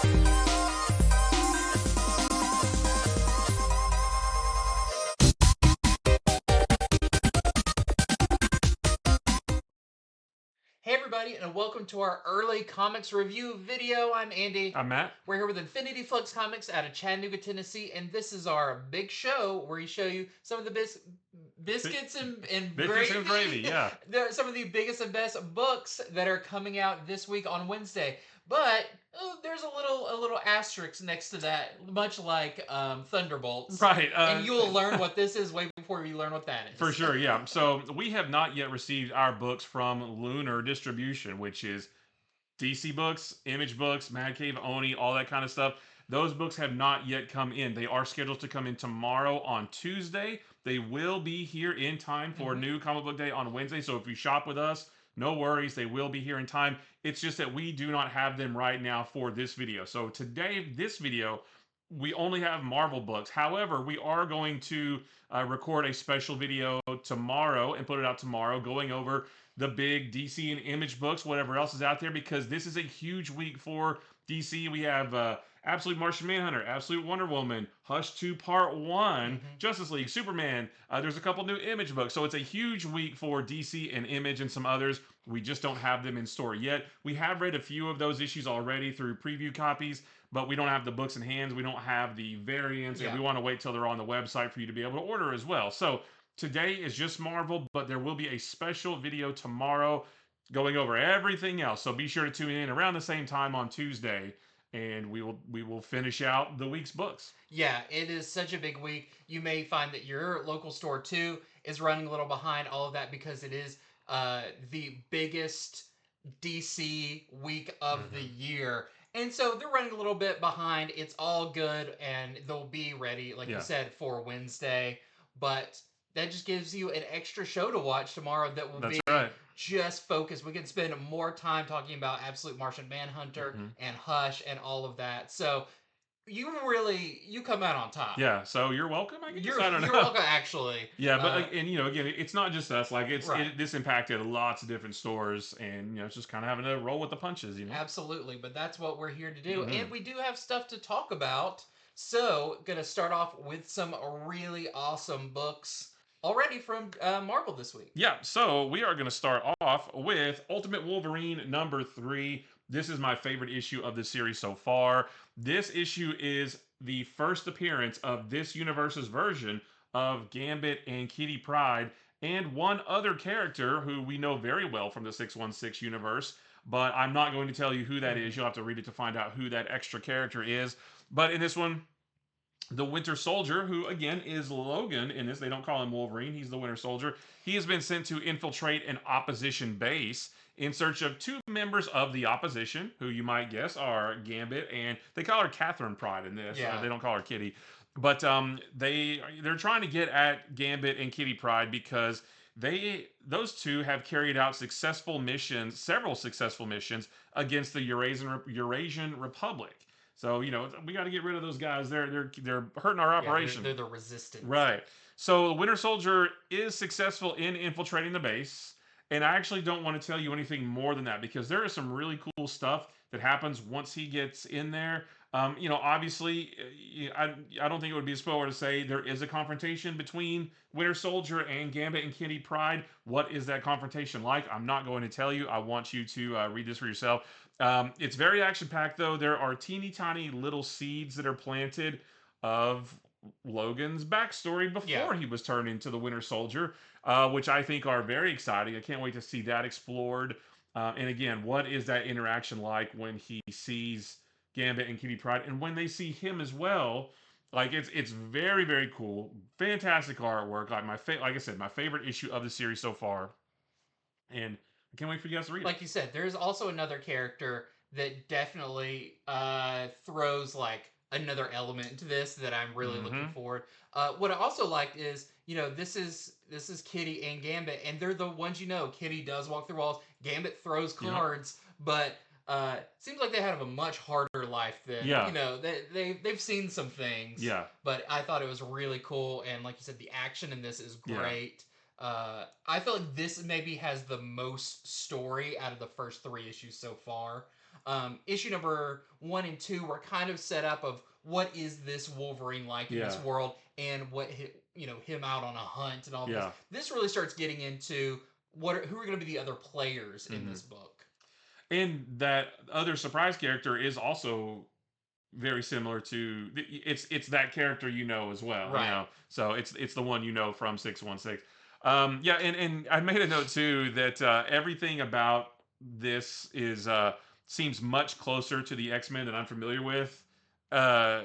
Hey everybody, and welcome to our early comics review video. I'm Andy. I'm Matt. We're here with Infinity Flux Comics out of Chattanooga, Tennessee, and this is our big show where we show you some of the biscuits and Biscuits and gravy, yeah. Some of the biggest and best books that are coming out this week on Wednesday. But there's a little asterisk next to that, much like Thunderbolts. Right. And you will learn what this is way before you learn what that is. For sure, yeah. So we have not yet received our books from Lunar Distribution, which is DC Books, Image Books, Mad Cave, Oni, all that kind of stuff. Those books have not yet come in. They are scheduled to come in tomorrow on Tuesday. They will be here in time for New Comic Book Day on Wednesday. So if you shop with us, no worries. They will be here in time. It's just that we do not have them right now for this video. So today, this video, we only have Marvel books. However, we are going to record a special video tomorrow and put it out tomorrow going over the big DC and Image books, whatever else is out there, because this is a huge week for DC. We have Absolute Martian Manhunter, Absolute Wonder Woman, Hush 2 Part 1, Justice League, Superman. There's a couple new Image books. So it's a huge week for DC and Image and some others. We just don't have them in store yet. We have read a few of those issues already through preview copies, but we don't have the books in hands. We don't have the variants, and we want to wait till they're on the website for you to be able to order as well. So today is just Marvel, but there will be a special video tomorrow going over everything else. So be sure to tune in around the same time on Tuesday, and we will finish out the week's books. Yeah, it is such a big week. You may find that your local store too is running a little behind all of that because it is the biggest DC week of the year. And so they're running a little bit behind. It's all good, and they'll be ready, like you said, for Wednesday. But that just gives you an extra show to watch tomorrow that will be just focused. We can spend more time talking about Absolute Martian Manhunter and Hush and all of that. So you come out on top. Yeah, so you're welcome, I guess. You're welcome, actually. Yeah, but and again, it's not just us. Like this impacted lots of different stores, and it's just kind of having to roll with the punches. Absolutely, but that's what we're here to do, and we do have stuff to talk about. So, gonna start off with some really awesome books already from Marvel this week. Yeah, so we are going to start off with Ultimate Wolverine #3. This is my favorite issue of the series so far. This issue is the first appearance of this universe's version of Gambit and Kitty Pryde, and one other character who we know very well from the 616 universe, but I'm not going to tell you who that is. You'll have to read it to find out who that extra character is. But in this one, the Winter Soldier, who again is Logan in this, they don't call him Wolverine, he's the Winter Soldier. He has been sent to infiltrate an opposition base in search of two members of the opposition, who you might guess are Gambit, and they call her Catherine Pryde in this. They don't call her Kitty. But they're trying to get at Gambit and Kitty Pryde because those two have carried out several successful missions against the Eurasian Republic. So we got to get rid of those guys. They're hurting our operation. They're the resistance. Right. So the Winter Soldier is successful in infiltrating the base, and I actually don't want to tell you anything more than that because there is some really cool stuff that happens once he gets in there. Obviously, I don't think it would be a spoiler to say there is a confrontation between Winter Soldier and Gambit and Kitty Pryde. What is that confrontation like? I'm not going to tell you. I want you to read this for yourself. It's very action-packed, though. There are teeny tiny little seeds that are planted of Logan's backstory before he was turned into the Winter Soldier, which I think are very exciting. I can't wait to see that explored. And again, what is that interaction like when he sees Gambit and Kitty Pryde, and when they see him as well? Like it's very, very cool. Fantastic artwork. Like I said, my favorite issue of the series so far. And I can't wait for you guys to read it. Like you said, there's also another character that definitely throws like another element into this that I'm really looking forward. What I also liked is, this is Kitty and Gambit, and they're the ones Kitty does walk through walls. Gambit throws cards, but seems like they have a much harder life than they've seen some things. Yeah. But I thought it was really cool, and like you said, the action in this is great. I feel like this maybe has the most story out of the first 3 issues so far. Issue number 1 and 2 were kind of set up of what is this Wolverine like in this Yeah. world, and him out on a hunt and all this. Yeah. This really starts getting into who are going to be the other players in Hmm. this book. And that other surprise character is also very similar to it's that character as well, Right. so it's the one from 616. Yeah, and I made a note too that everything about this is seems much closer to the X-Men that I'm familiar with, uh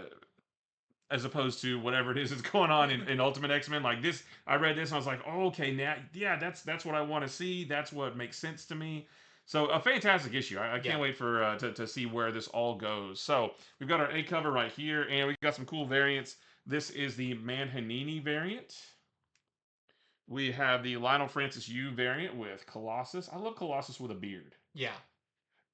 as opposed to whatever it is that's going on in Ultimate X-Men. Like this, I read this and I was like, oh, okay, now, yeah, that's what I want to see. That's what makes sense to me. So a fantastic issue. I Yeah. can't wait for to see where this all goes. So we've got our A cover right here, and we've got some cool variants. This is the Manhanini variant. We have the Lionel Francis Yu variant with Colossus. I love Colossus with a beard. Yeah.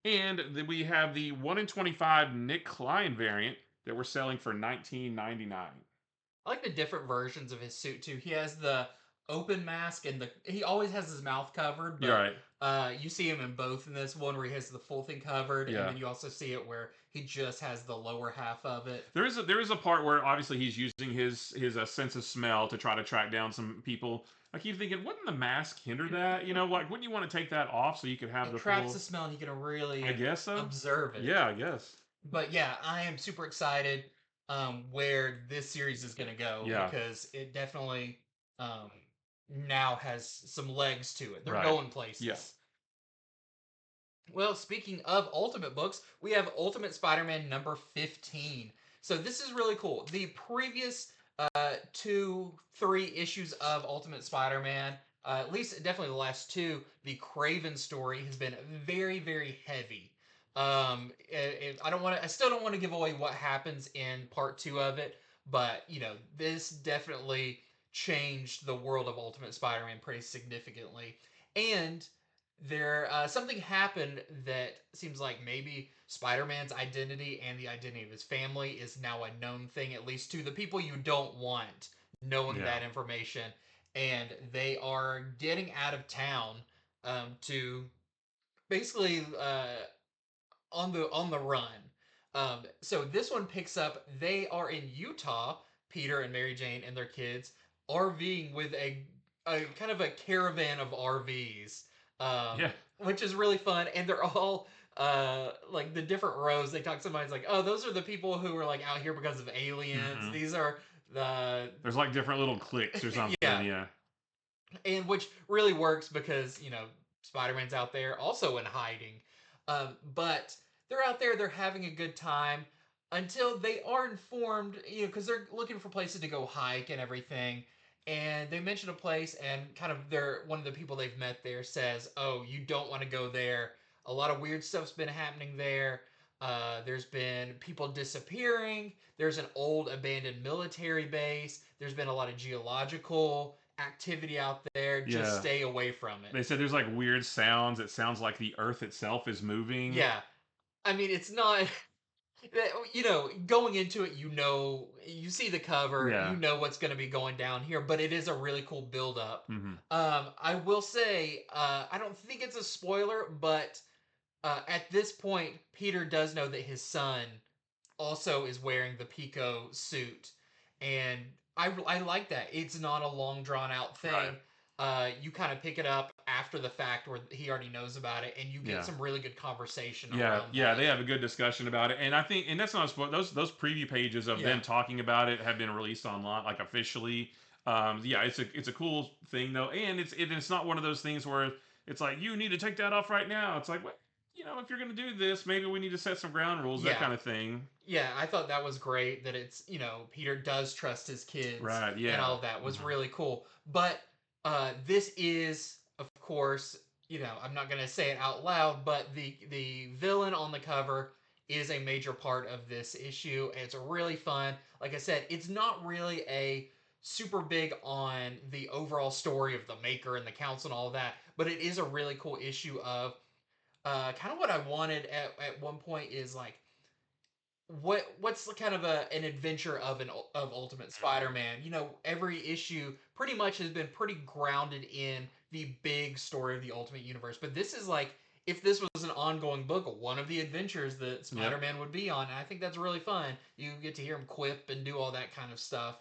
And then we have the 1 in 25 Nick Klein variant that we're selling for $19.99. I like the different versions of his suit too. He has the open mask and he always has his mouth covered, You're but right. you see him in both in this one where he has the full thing covered, and Yeah. then you also see it where he just has the lower half of it. There is a part where obviously he's using his sense of smell to try to track down some people. I keep thinking, wouldn't the mask hinder that? Like, wouldn't you want to take that off so you could have It the traps the full? smell and you can I really guess so. observe it. Yeah, I guess. But yeah, I am super excited where this series is going to go, Yeah. because it definitely um, now has some legs to it. They're Right. going places. Yeah. Well, speaking of Ultimate books, we have Ultimate Spider-Man number 15. So this is really cool. The previous 3 issues of Ultimate Spider-Man, at least definitely the last 2, the Craven story has been very, very heavy. I still don't want to give away what happens in part 2 of it, but this definitely changed the world of Ultimate Spider-Man pretty significantly. And there something happened that seems like maybe Spider-Man's identity and the identity of his family is now a known thing, at least to the people you don't want knowing Yeah. that information, and they are getting out of town to basically on the run. So this one picks up. They are in Utah. Peter and Mary Jane and their kids RVing with a kind of a caravan of RVs, Yeah. which is really fun. And they're all like the different rows. They talk. Somebody's like, "Oh, those are the people who are like out here because of aliens. Mhm. These are the There's like different little cliques or something. yeah." Yeah. And which really works because Spider-Man's out there also in hiding, but they're out there, they're having a good time until they are informed, because they're looking for places to go hike and everything, and they mention a place, and kind of one of the people they've met there says, "Oh, you don't want to go there. A lot of weird stuff's been happening there. There's been people disappearing. There's an old abandoned military base. There's been a lot of geological activity out there. Just Yeah. stay away from it." They said there's like weird sounds. It sounds like the Earth itself is moving. Yeah. I mean, it's not, going into it, you see the cover, Yeah. what's going to be going down here, but it is a really cool build up. Hmm. I will say, I don't think it's a spoiler, but at this point, Peter does know that his son also is wearing the Pico suit, and I like that. It's not a long drawn out thing. Right. You kind of pick it up after the fact where he already knows about it, and you get Yeah. some really good conversation Yeah, around yeah, that. they have a good discussion about it, and I think, and that's not a spoil. Those preview pages of them Yeah. talking about it have been released online, like officially. Yeah, it's a cool thing though, and it's not one of those things where it's like you need to take that off right now. It's like, what, if you're gonna do this, maybe we need to set some ground rules, that Yeah. kind of thing. Yeah, I thought that was great that it's, Peter does trust his kids, Right? and Yeah. all of that was Mhm. really cool. But this is, of course, I'm not going to say it out loud, but the villain on the cover is a major part of this issue. And it's really fun. Like I said, it's not really a super big on the overall story of the Maker and the Council and all of that, but it is a really cool issue of kind of what I wanted at one point is like what's the kind of an adventure of Ultimate Spider-Man? Every issue pretty much has been pretty grounded in the big story of the Ultimate Universe, but this is like if this was an ongoing book, one of the adventures that Spider-Man would be on. And I think that's really fun. You get to hear him quip and do all that kind of stuff.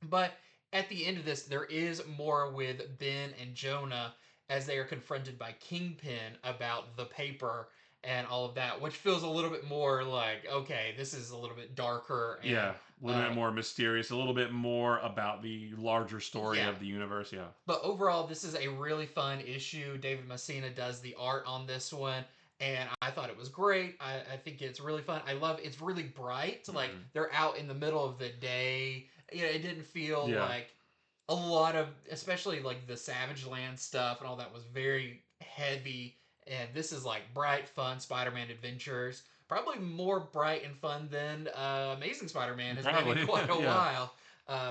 But at the end of this, there is more with Ben and Jonah as they are confronted by Kingpin about the paper and all of that, which feels a little bit more like, okay, this is a little bit darker and a little bit more mysterious, a little bit more about the larger story of the universe. Yeah. But overall, this is a really fun issue. David Messina does the art on this one, and I thought it was great. I think it's really fun. I love it's really bright. Like they're out in the middle of the day. It didn't feel like a lot of, especially like the Savage Land stuff and all that was very heavy. And this is like bright, fun Spider-Man adventures. Probably more bright and fun than Amazing Spider-Man has been in quite a while.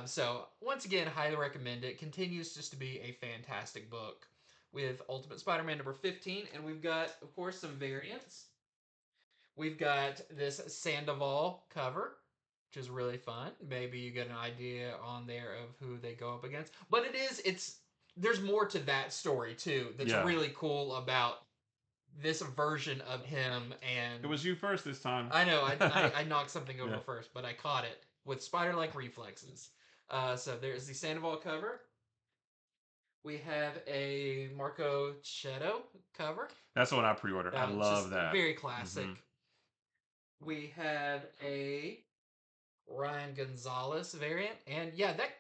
So once again, highly recommend it. Continues just to be a fantastic book with Ultimate Spider-Man number 15. And we've got, of course, some variants. We've got this Sandoval cover, which is really fun. Maybe you get an idea on there of who they go up against. But there's more to that story too that's really cool about this version of him. And it was you first this time. I know, I knocked something over first, but I caught it with spider-like reflexes. So there's the Sandoval cover. We have a Marco Cheto cover. That's the one I pre-ordered. I love that. Very classic. We have a Ryan Gonzalez variant. And yeah, that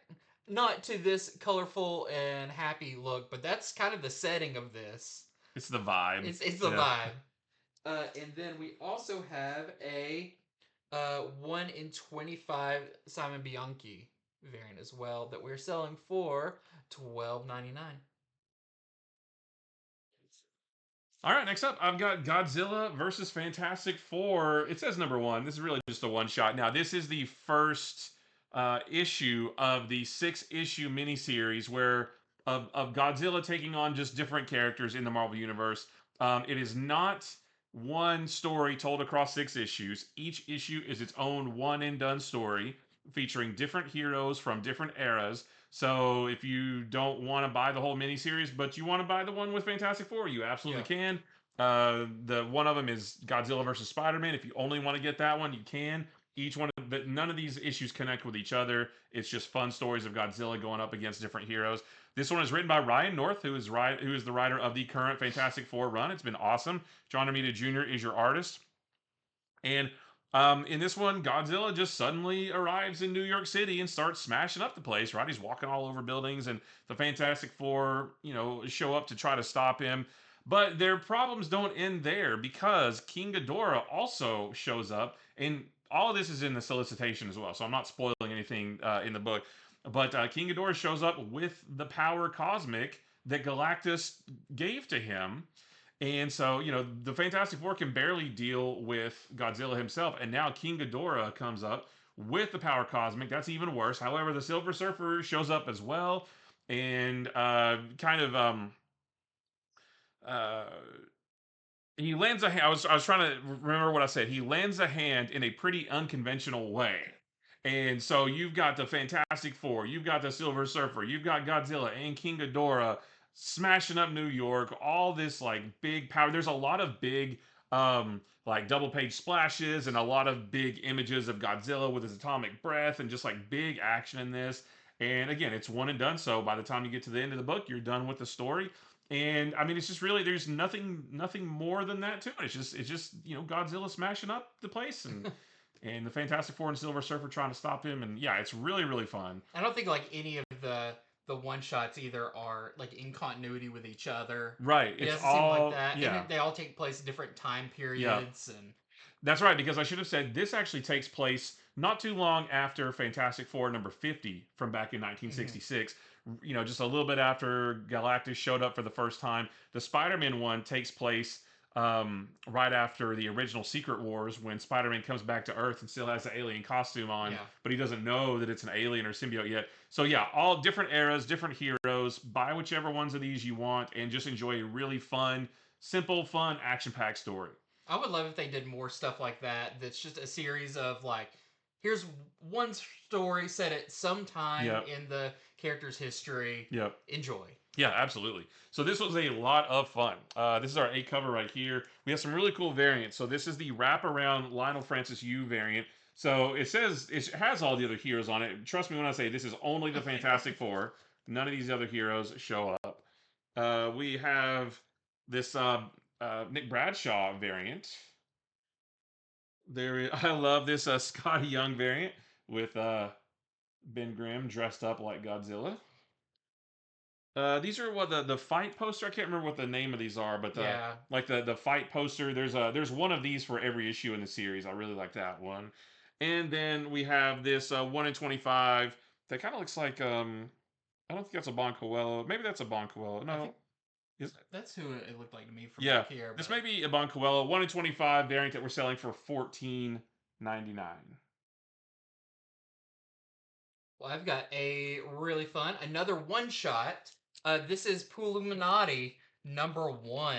not to this colorful and happy look, but that's kind of the setting of this. It's the vibe. It's the vibe. And then we also have a 1 in 25 Simon Bianchi variant as well that we're selling for $12.99. All right, next up, I've got Godzilla versus Fantastic Four. It says number 1. This is really just a one-shot. Now, this is the first issue of the 6-issue miniseries of Godzilla taking on just different characters in the Marvel Universe. It is not one story told across 6 issues. Each issue is its own one-and-done story featuring different heroes from different eras. So if you don't want to buy the whole miniseries, but you want to buy the one with Fantastic Four, you absolutely can. The one of them is Godzilla versus Spider-Man. If you only want to get that one, you can. Each one, but none of these issues connect with each other. It's just fun stories of Godzilla going up against different heroes. This one is written by Ryan North, who is the writer of the current Fantastic Four run. It's been awesome. John Romita Jr. is your artist. And in this one, Godzilla just suddenly arrives in New York City and starts smashing up the place, right? He's walking all over buildings, and the Fantastic Four, show up to try to stop him. But their problems don't end there, because King Ghidorah also shows up, and all of this is in the solicitation as well, so I'm not spoiling anything in the book. But King Ghidorah shows up with the power cosmic that Galactus gave to him. And so, the Fantastic Four can barely deal with Godzilla himself. And now King Ghidorah comes up with the power cosmic. That's even worse. However, the Silver Surfer shows up as well. And he lends a hand. I was trying to remember what I said. He lends a hand in a pretty unconventional way. And so you've got the Fantastic Four, you've got the Silver Surfer, you've got Godzilla and King Ghidorah smashing up New York, all this like big power. There's a lot of big like double page splashes and a lot of big images of Godzilla with his atomic breath and just like big action in this. And again, it's one and done. So by the time you get to the end of the book, you're done with the story. And I mean, it's just really, there's nothing more than that to it. It's just Godzilla smashing up the place and and the Fantastic Four and Silver Surfer trying to stop him. And yeah, it's really, really fun. I don't think like any of the one-shots either are like in continuity with each other. Right. It doesn't seem like that. Yeah. And they all take place in different time periods. Yeah. And that's right, because I should have said this actually takes place not too long after Fantastic Four number 50 from back in 1966. Just a little bit after Galactus showed up for the first time. The Spider-Man one takes place right after the original Secret Wars, when Spider-Man comes back to Earth and still has the alien costume on, but he doesn't know that it's an alien or symbiote yet. So yeah, all different eras, different heroes. Buy whichever ones of these you want and just enjoy a really fun, simple, fun, action-packed story. I would love if they did more stuff like that. That's just a series of like, here's one story set at some time in the character's history. Yep. Enjoy. Yeah, absolutely. So this was a lot of fun. This is our A cover right here. We have some really cool variants. So this is the wraparound Lionel Francis U variant. So it says it has all the other heroes on it. Trust me when I say this is only the Fantastic Four. None of these other heroes show up. We have this Nick Bradshaw variant. I love this Scotty Young variant with Ben Grimm dressed up like Godzilla. These are what the fight poster. I can't remember what the name of these are, but Yeah. the fight poster. There's one of these for every issue in the series. I really like that one. And then we have this 1 in 25 that kind of looks like I don't think that's a Bon Coelho. Maybe that's a Bon Coelho. I No, think is that's who it looked like to me from yeah. back here. This But may be a Bon Coelho 1 in 25 variant that we're selling for 14.99. well, I've got a really fun another one shot. This is Pooluminati #1.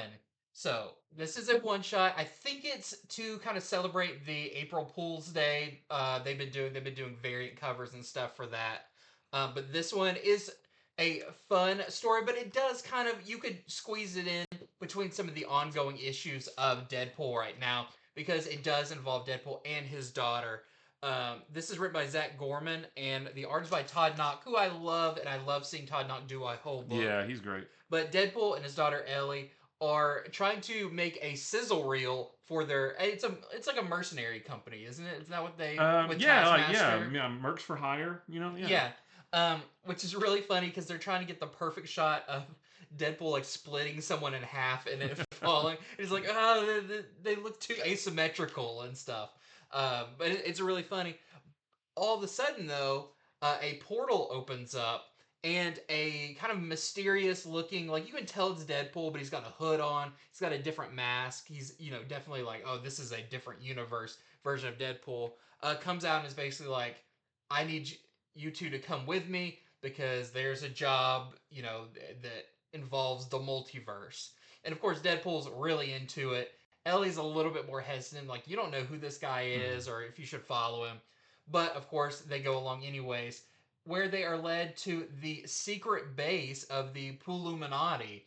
So this is a one shot. I think it's to kind of celebrate the April Pools Day. They've been doing variant covers and stuff for that. But this one is a fun story, but it does kind of you could squeeze it in between some of the ongoing issues of Deadpool right now because it does involve Deadpool and his daughter. This is written by Zach Gorman, and the art is by Todd Knock, who I love, and I love seeing Todd Knock do a whole book. Yeah, he's great. But Deadpool and his daughter Ellie are trying to make a sizzle reel for their. It's like a mercenary company, isn't it? Isn't that what they with Yeah, Taskmaster? yeah, Mercs for hire. Yeah. Yeah. Which is really funny because they're trying to get the perfect shot of Deadpool like splitting someone in half and it falling. It's like, oh, they look too asymmetrical and stuff. But it's really funny. All of a sudden, though, a portal opens up and a kind of mysterious looking, like you can tell it's Deadpool, but he's got a hood on. He's got a different mask. He's, definitely like, oh, this is a different universe version of Deadpool. Comes out and is basically like, I need you two to come with me because there's a job, that involves the multiverse. And of course, Deadpool's really into it. Ellie's a little bit more hesitant, like, you don't know who this guy Mhm. is or if you should follow him. But of course, they go along anyways, where they are led to the secret base of the Pooluminati.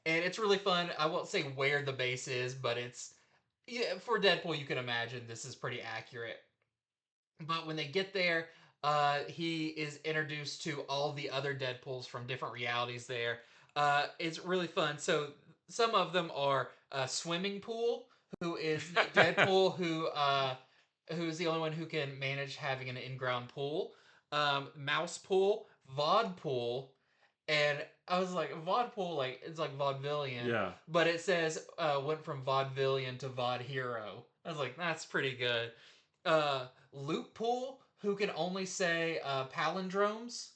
And it's really fun. I won't say where the base is, but it's, yeah, for Deadpool, you can imagine this is pretty accurate. But when they get there, he is introduced to all the other Deadpools from different realities there. It's really fun. So some of them are Swimming Pool, who is Deadpool, who's the only one who can manage having an in-ground pool. Mouse Pool, Vod Pool, and I was like, Vodpool, like it's like vaudevillian, Yeah. but it says went from vaudevillian to vaude hero. I was like, that's pretty good. Loop Pool, who can only say palindromes.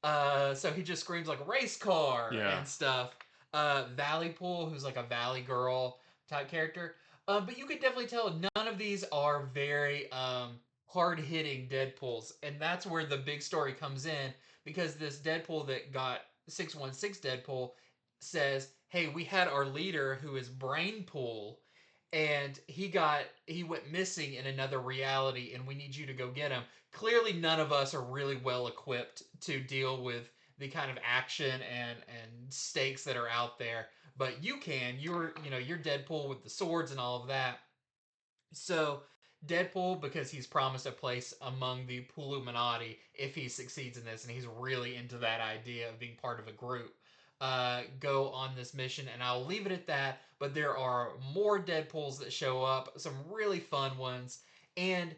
So he just screams like race car Yeah. and stuff. Valley Pool, who's like a Valley Girl type character. But you could definitely tell none of these are very hard hitting Deadpools. And that's where the big story comes in because this Deadpool that got 616 Deadpool says, hey, we had our leader who is Brainpool and he went missing in another reality and we need you to go get him. Clearly none of us are really well equipped to deal with the kind of action and stakes that are out there, but you can. You're Deadpool with the swords and all of that. So Deadpool, because he's promised a place among the Pooluminati if he succeeds in this, and he's really into that idea of being part of a group. Go on this mission, and I'll leave it at that. But there are more Deadpools that show up, some really fun ones, and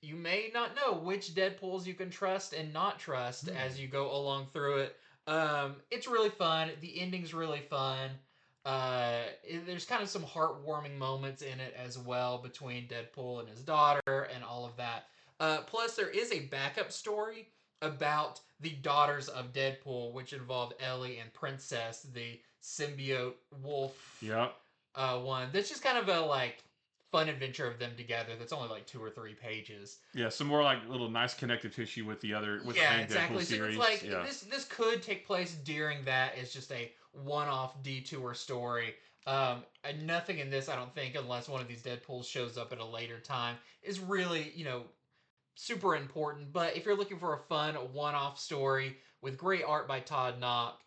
you may not know which Deadpools you can trust and not trust as you go along through it. It's really fun. The ending's really fun. There's kind of some heartwarming moments in it as well between Deadpool and his daughter and all of that. Plus, there is a backup story about the daughters of Deadpool, which involved Ellie and Princess, the symbiote wolf Yep. one. That's just kind of a like fun adventure of them together. That's only like 2 or 3 pages. Yeah. Some more like little nice connective tissue with the Yeah, main Deadpool exactly. So it's series. like Yeah. this could take place during that. It's just a one-off detour story. And nothing in this, I don't think, unless one of these Deadpools shows up at a later time, is really super important. But if you're looking for a fun one-off story with great art by Todd Knock,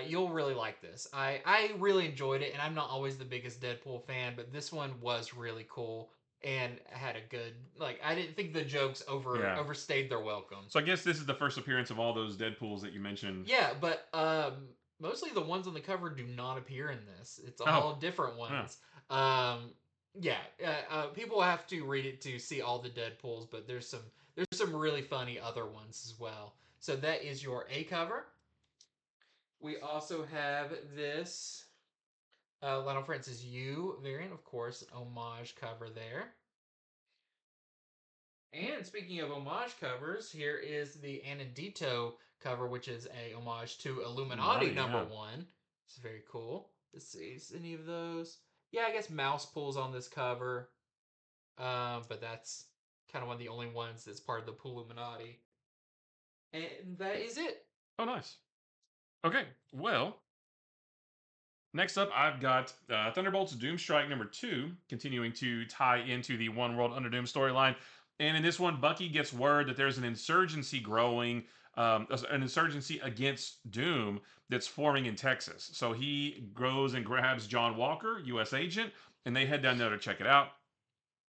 You'll really like this. I really enjoyed it, and I'm not always the biggest Deadpool fan, but this one was really cool and had a good like. I didn't think the jokes Yeah. overstayed their welcome. So I guess this is the first appearance of all those Deadpools that you mentioned. Yeah, but mostly the ones on the cover do not appear in this. It's Oh, all different yeah. ones. Yeah, people have to read it to see all the Deadpools, but there's some really funny other ones as well. So that is your A cover. We also have this Lionel Francis Yu variant, of course, homage cover there. And speaking of homage covers, here is the Anandito cover, which is a homage to Illuminati Illuminati, number yeah. one. It's very cool. Let's see, is any of those? Yeah, I guess Mouse Pool's on this cover, but that's kind of one of the only ones that's part of the Pooluminati. And that is it. Oh, nice. Okay, well, next up, I've got Thunderbolts Doomstrike number 2, continuing to tie into the One World Under Doom storyline. And in this one, Bucky gets word that there's an insurgency growing, an insurgency against Doom that's forming in Texas. So he goes and grabs John Walker, U.S. agent, and they head down there to check it out.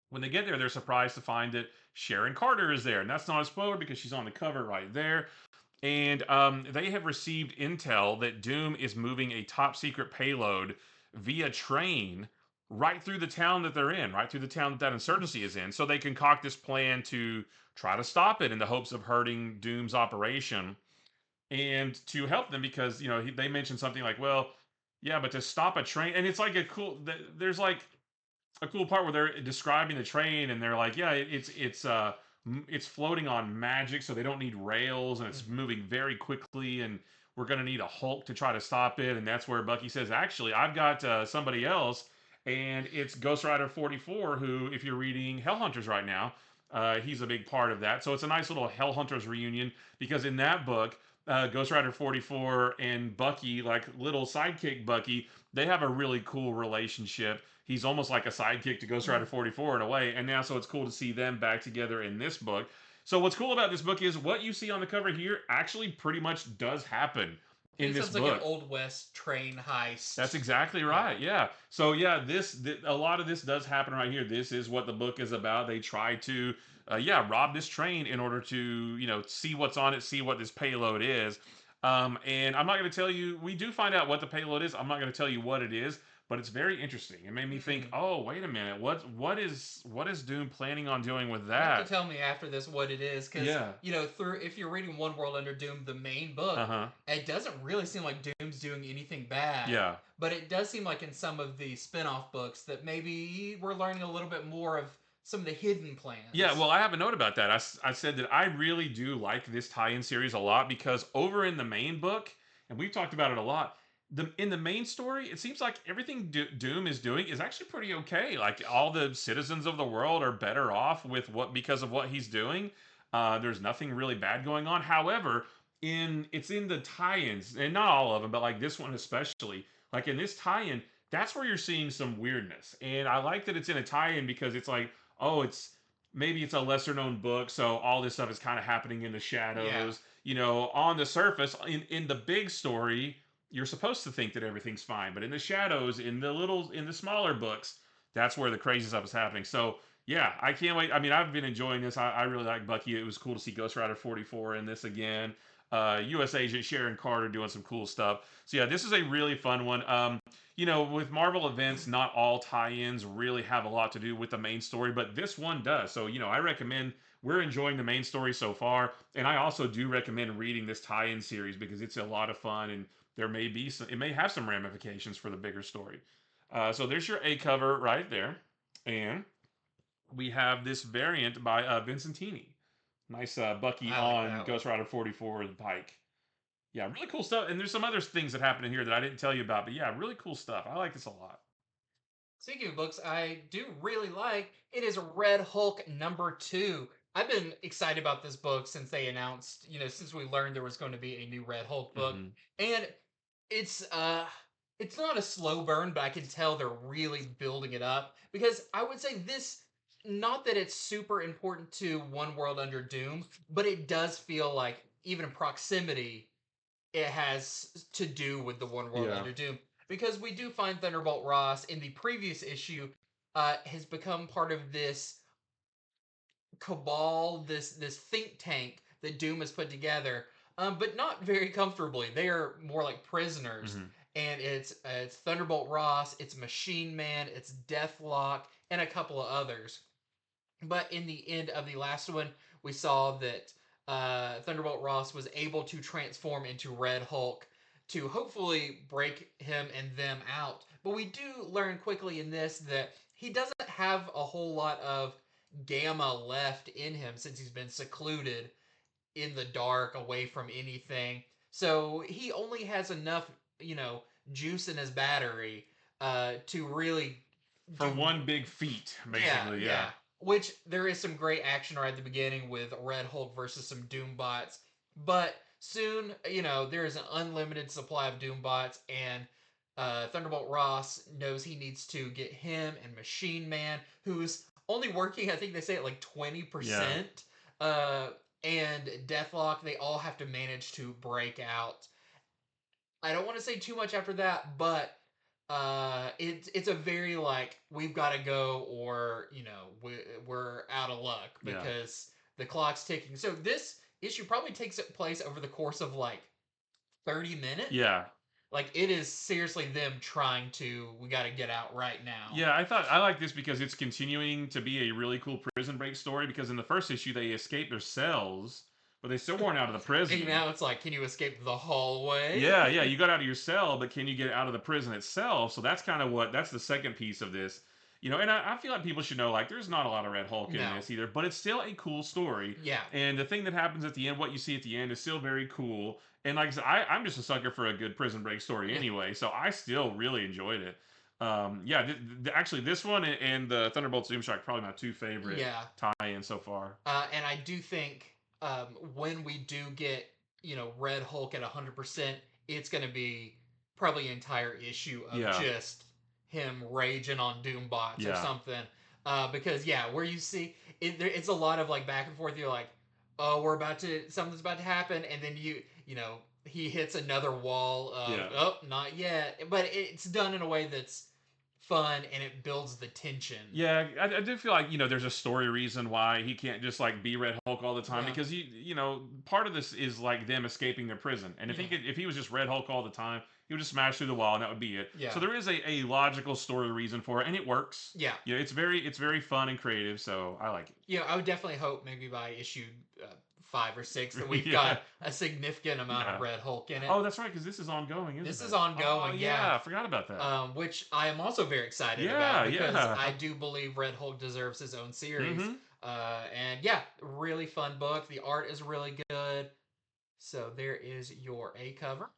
When they get there, they're surprised to find that Sharon Carter is there. And that's not a spoiler because she's on the cover right there. And they have received intel that Doom is moving a top secret payload via train right through the town that they're in, right through the town that that insurgency is in. So they concoct this plan to try to stop it in the hopes of hurting Doom's operation and to help them because, they mentioned something like, well, yeah, but to stop a train. And it's like there's like a cool part where they're describing the train and they're like, yeah, it's floating on magic, so they don't need rails and it's moving very quickly and we're going to need a Hulk to try to stop it. And that's where Bucky says, actually, I've got somebody else, and it's Ghost Rider 44, who, if you're reading Hellhunters right now, he's a big part of that. So it's a nice little Hellhunters reunion because in that book, Ghost Rider 44 and Bucky, like little sidekick Bucky, they have a really cool relationship. He's almost like a sidekick to Ghost Rider 44 in a way, and now so it's cool to see them back together in this book. So what's cool about this book is what you see on the cover here actually pretty much does happen in It this sounds book. like an Old West train heist. That's exactly right. Yeah. So yeah, a lot of this does happen right here. This is what the book is about. They try to, rob this train in order to, see what's on it, see what this payload is. And I'm not going to tell you. We do find out what the payload is. I'm not going to tell you what it is, but it's very interesting. It made me think. Oh, wait a minute. What is Doom planning on doing with You have that? to tell me after this what it is, because if you're reading One World Under Doom, the main book, it doesn't really seem like Doom's doing anything bad. Yeah. But it does seem like in some of the spin-off books that maybe we're learning a little bit more of some of the hidden plans. Yeah, well, I have a note about that. I said that I really do like this tie-in series a lot because over in the main book, and we've talked about it a lot, in the main story, it seems like everything Doom is doing is actually pretty okay. Like all the citizens of the world are better off because of what he's doing. There's nothing really bad going on. However, it's in the tie-ins, and not all of them, but like this one especially. Like in this tie-in, that's where you're seeing some weirdness, and I like that it's in a tie-in because it's like, oh, maybe it's a lesser known book, so all this stuff is kind of happening in the shadows. On the surface, in the big story, you're supposed to think that everything's fine, but in the shadows, in the smaller books, that's where the crazy stuff is happening. So yeah, I can't wait. I mean, I've been enjoying this. I really like Bucky. It was cool to see Ghost Rider 44 in this again. U.S. Agent Sharon Carter doing some cool stuff. So yeah, this is a really fun one. With Marvel events, not all tie-ins really have a lot to do with the main story, but this one does. So, I recommend. We're enjoying the main story so far, and I also do recommend reading this tie-in series because it's a lot of fun, and it may have some ramifications for the bigger story. So there's your A cover right there, and we have this variant by Vincentini. Nice Bucky on Ghost Rider 44 the Pike. Yeah, really cool stuff. And there's some other things that happen in here that I didn't tell you about, but yeah, really cool stuff. I like this a lot. Speaking of books I do really like, it is Red Hulk number 2. I've been excited about this book since they announced, since we learned there was going to be a new Red Hulk book. And it's not a slow burn, but I can tell they're really building it up because I would say this, not that it's super important to One World Under Doom, but it does feel like even in proximity it has to do with the one world Yeah. under Doom, because we do find Thunderbolt Ross in the previous issue has become part of this cabal, this think tank that Doom has put together, but not very comfortably. They are more like prisoners, Hmm. and it's Thunderbolt Ross, it's Machine Man, it's Deathlock, and a couple of others. But in the end of the last one, we saw that Thunderbolt Ross was able to transform into Red Hulk to hopefully break him and them out. But we do learn quickly in this that he doesn't have a whole lot of gamma left in him since he's been secluded in the dark, away from anything. So he only has enough, you know, juice in his battery to really For do. one big feat, Yeah, basically. yeah. Yeah. Which there is some great action right at the beginning with Red Hulk versus some Doombots. But soon, you know, there is an unlimited supply of Doombots, and Thunderbolt Ross knows he needs to get him and Machine Man, who's only working, I think they say at like Yeah. 20%, uh, and Deathlock, they all have to manage to break out. I don't want to say too much after that, but it's a very like we've got to go, or you know we're out of luck Yeah. because the clock's ticking. So this issue probably takes place over the course of like 30 minutes. Yeah. Like it is seriously them trying to, we got to get out right now. Yeah, I like this because it's continuing to be a really cool prison break story. Because in the first issue they escaped their cells, but they still weren't out of the And prison. now it's like, can you escape the hallway? Yeah, yeah, you got out of your cell, but can you get out of the prison itself? So that's kind of that's the second piece of this. And I feel like people should know, like, there's not a lot of Red Hulk in No. this either, but it's still a cool story. Yeah. And the thing that happens at the end, what you see at the end, is still very cool. And like I said, I'm just a sucker for a good prison break story anyway, so I still really enjoyed it. Yeah, actually, this one and the Thunderbolts Doomstrike probably my two favorite Yeah. tie-ins so far. And I do think when we do get, you know, Red Hulk at 100%, it's going to be probably an entire issue of Yeah. just him raging on Doombots or Yeah. something. Because yeah, where you see it's a lot of like back and forth. You're like, oh, something's about to happen, and then you know, he hits another wall of, Yeah. oh, not yet. But it's done in a way that's fun and it builds the tension. Yeah, I do feel like there's a story reason why he can't just like be Red Hulk all the time, Yeah. because part of this is like them escaping their prison, and Yeah. if he was just Red Hulk all the time, he would just smash through the wall and that would be it. Yeah. So there is a logical story reason for it, and it works. Yeah. Yeah, it's very fun and creative, so I like it. Yeah, I would definitely hope maybe by issue 5 or 6 that we've Yeah. got a significant amount of Yeah. Red Hulk in it. Oh, that's right, because this is ongoing, isn't it? This is ongoing, Oh, yeah. I forgot about that. Which I am also very excited Yeah, about, because yeah. I do believe Red Hulk deserves his own series. Mhm. And yeah, really fun book. The art is really good. So there is your A cover.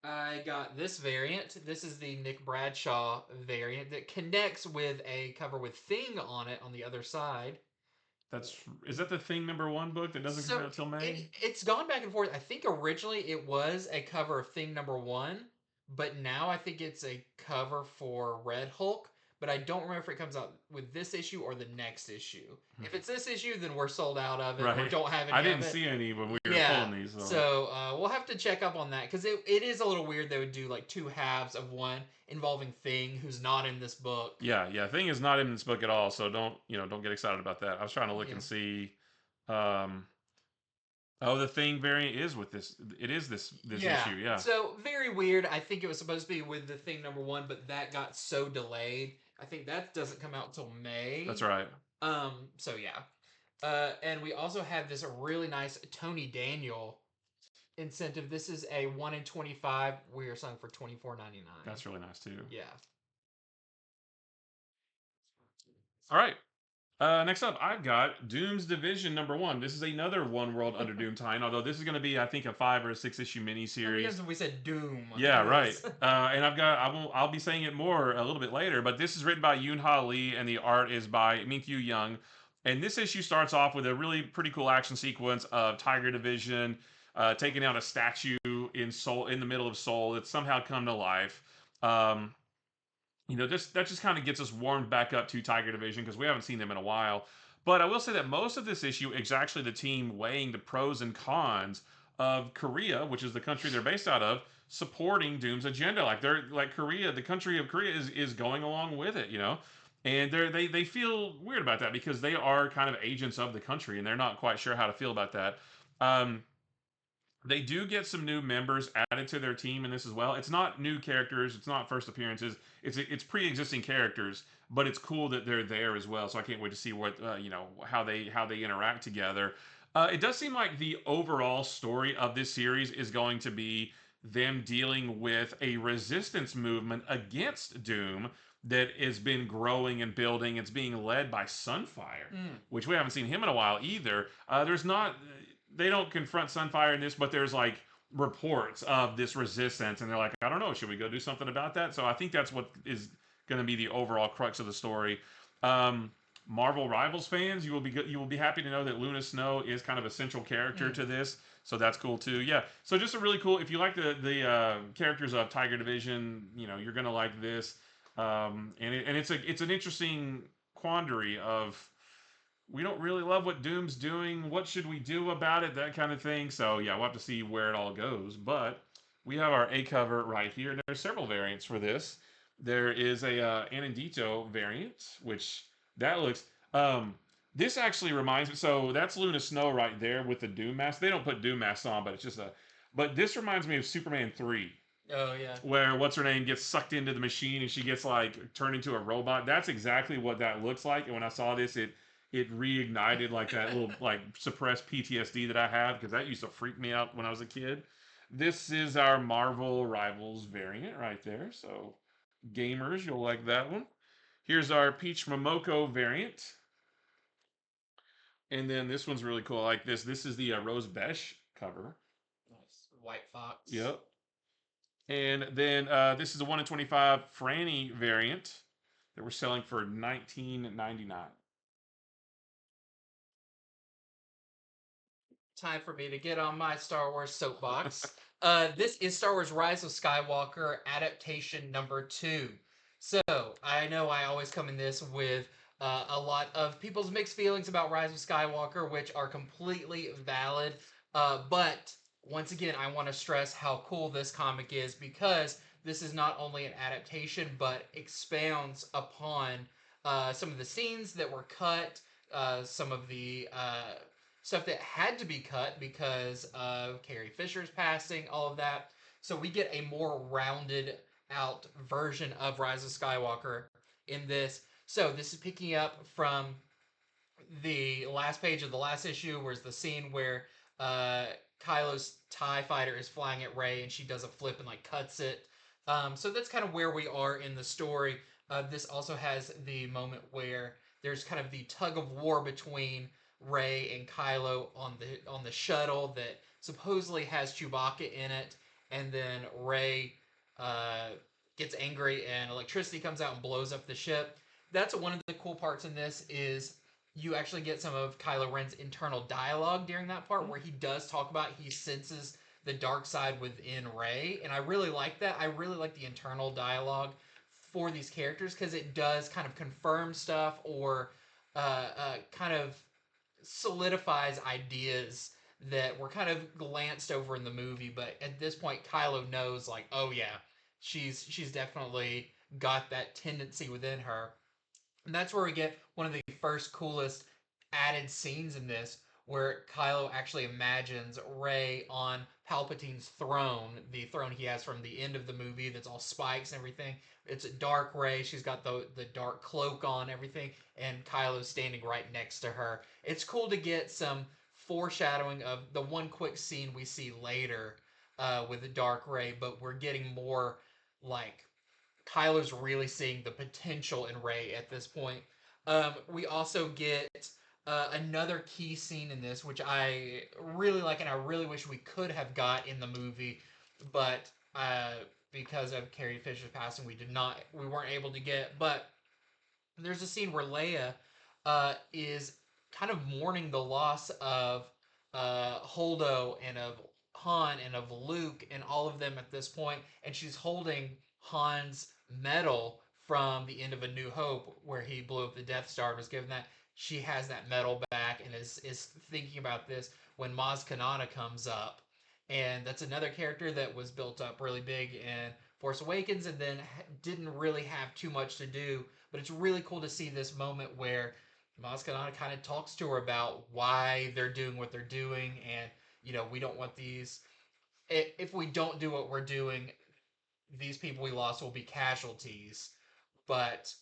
I got this variant. This is the Nick Bradshaw variant that connects with a cover with Thing on it on the other side. Is that the Thing #1 book that doesn't come out till May? It's gone back and forth. I think originally it was a cover of Thing #1, but now I think it's a cover for Red Hulk. But I don't remember if it comes out with this issue or the next issue. If it's this issue, then we're sold out of it. Or Right. don't have any I of didn't it. see any when we were Yeah. pulling these. So we'll have to check up on that, because it is a little weird they would do like two halves of one involving Thing, who's not in this book. Yeah, yeah. Thing is not in this book at all, so don't get excited about that. I was trying to look Yeah. and see. Oh, the Thing variant is with this. It is this issue. Yeah. So very weird. I think it was supposed to be with the Thing #1, but that got so delayed. I think that doesn't come out until May. That's right. So yeah. And we also have this really nice Tony Daniel incentive. This is a 1 in 25. We are selling for $24.99. That's really nice too. Yeah. All right. Next up, I've got Doom's Division #1. This is another One World Under Doom tie-in, although this is going to be, I think, a 5 or 6 issue miniseries. Because we said Doom. Yeah, right. And I'll be saying it more a little bit later, but this is written by Yoon Ha Lee, and the art is by Minkyu Young. And this issue starts off with a really pretty cool action sequence of Tiger Division taking out a statue in the middle of Seoul that's somehow come to life. That just kind of gets us warmed back up to Tiger Division, because we haven't seen them in a while. But I will say that most of this issue is actually the team weighing the pros and cons of Korea, which is the country they're based out of, supporting Doom's agenda. Like they're like Korea, the country of Korea is going along with it, you know. And they feel weird about that because they are kind of agents of the country and they're not quite sure how to feel about that. Um, they do get some new members added to their team in this as well. It's not new characters, it's not first appearances. It's pre-existing characters, but it's cool that they're there as well. So I can't wait to see what how they interact together. It does seem like the overall story of this series is going to be them dealing with a resistance movement against Doom that has been growing and building. It's being led by Sunfire, which we haven't seen him in a while either. There's not they don't confront Sunfire in this, but there's like reports of this resistance, and they're like, I don't know, should we go do something about that? So I think that's what is going to be the overall crux of the story. Marvel Rivals fans, you will be happy to know that Luna Snow is kind of a central character to this, so that's cool too. Yeah, so just a really cool. If you like the characters of Tiger Division, you know you're gonna like this, and it's an interesting quandary of we don't really love what Doom's doing. What should we do about it? That kind of thing. So yeah, we'll have to see where it all goes. But we have our A cover right here. And there's several variants for this. There is a Anandito variant, which that looks. This actually reminds me. So that's Luna Snow right there with the Doom mask. They don't put Doom masks on, but it's just a. But this reminds me of Superman 3. Oh yeah. Where what's her name gets sucked into the machine and she gets like turned into a robot. That's exactly what that looks like. And when I saw this, it reignited like that little like suppressed PTSD that I had because that used to freak me out when I was a kid. This is our Marvel Rivals variant right there. So gamers, you'll like that one. Here's our Peach Momoko variant. And then this one's really cool. I like this. This is the Rose Besh cover. Nice. White Fox. Yep. And then this is a 1 in 25 Franny variant that we're selling for $19.99. Time for me to get on my Star Wars soapbox. This is Star Wars Rise of Skywalker adaptation number 2. So, I know I always come in this with a lot of people's mixed feelings about Rise of Skywalker, which are completely valid. But, once again, I want to stress how cool this comic is because this is not only an adaptation, but expounds upon some of the scenes that were cut, some of the stuff that had to be cut because of Carrie Fisher's passing, all of that. So we get a more rounded out version of Rise of Skywalker in this. So this is picking up from the last page of the last issue, where's the scene where Kylo's TIE fighter is flying at Rey and she does a flip and like cuts it. So that's kind of where we are in the story. This also has the moment where there's kind of the tug of war between Rey and Kylo on the shuttle that supposedly has Chewbacca in it, and then Rey gets angry and electricity comes out and blows up the ship. That's one of the cool parts in this is you actually get some of Kylo Ren's internal dialogue during that part where he does talk about he senses the dark side within Rey, and I really like that. I really like the internal dialogue for these characters because it does kind of confirm stuff or kind of solidifies ideas that were kind of glanced over in the movie, but at this point Kylo knows like, oh yeah, she's definitely got that tendency within her. And that's where we get one of the first coolest added scenes in this where Kylo actually imagines Rey on Palpatine's throne, the throne he has from the end of the movie that's all spikes and everything. It's a dark Rey. She's got the dark cloak on, everything, and Kylo's standing right next to her. It's cool to get some foreshadowing of the one quick scene we see later with the dark Rey, but we're getting more like Kylo's really seeing the potential in Rey at this point. We also get another key scene in this, which I really like, and I really wish we could have got in the movie, but because of Carrie Fisher's passing, we weren't able to get. But there's a scene where Leia is kind of mourning the loss of Holdo and of Han and of Luke and all of them at this point, and she's holding Han's medal from the end of A New Hope, where he blew up the Death Star and was given that. She has that medal back and is thinking about this when Maz Kanata comes up. And that's another character that was built up really big in Force Awakens and then didn't really have too much to do. But it's really cool to see this moment where Maz Kanata kind of talks to her about why they're doing what they're doing, and we don't want these. If we don't do what we're doing, these people we lost will be casualties. But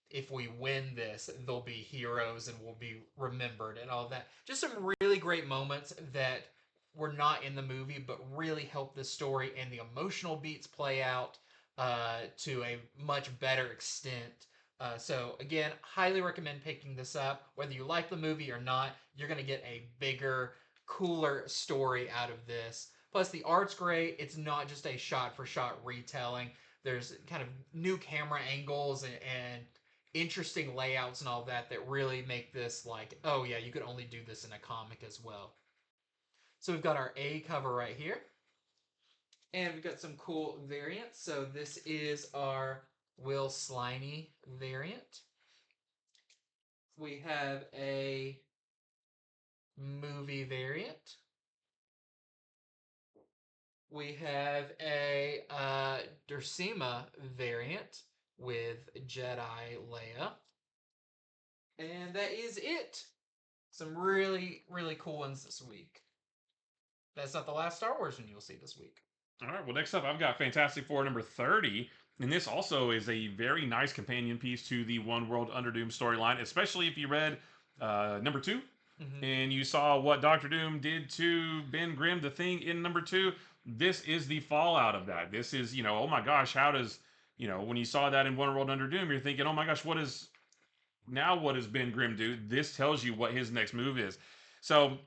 if we win this, they'll be heroes and will be remembered and all of that. Just some really great moments that were not in the movie, but really help the story and the emotional beats play out to a much better extent. So again, highly recommend picking this up. Whether you like the movie or not, you're going to get a bigger, cooler story out of this. Plus, the art's great. It's not just a shot-for-shot retelling. There's kind of new camera angles and interesting layouts and all that that really make this like, oh yeah, you could only do this in a comic as well. So we've got our A cover right here. And we've got some cool variants. So this is our Will Sliney variant. We have a movie variant. We have a Dursima variant with Jedi Leia. And that is it. Some really, really cool ones this week. That's not the last Star Wars one you'll see this week. All right. Well, next up, I've got Fantastic Four number 30. And this also is a very nice companion piece to the One World Under Doom storyline, especially if you read number 2 and you saw what Doctor Doom did to Ben Grimm, the Thing, in number 2. This is the fallout of that. This is, oh my gosh, how does, when you saw that in One World Under Doom, you're thinking, oh my gosh, what does Ben Grimm do? This tells you what his next move is. So